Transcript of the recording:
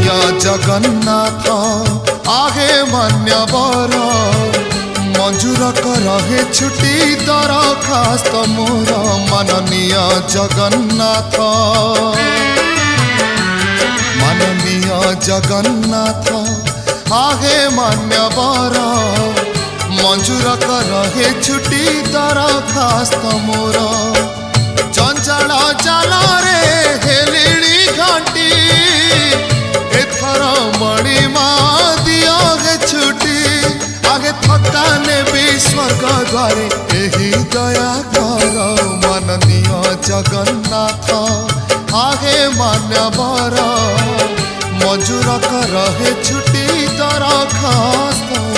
माननीय जगन्नाथ आगे मान्यवर मंजूर रहे छुट्टी दरखास्त मोर माननीय जगन्नाथ माननीय जगन्नाथ आगे मान्यवर मंजूर रहे छुट्टी दरखास्त मोर चंचल जाला रे हेलिणी घंटी एथर मणिमा दिया गे छुट्टी आगे थका ने भी स्वर्ग द्वारे यही दया कर माननीय जगन्नाथ आगे मान्यवर मंजूर रहे छुट्टी दरखास्त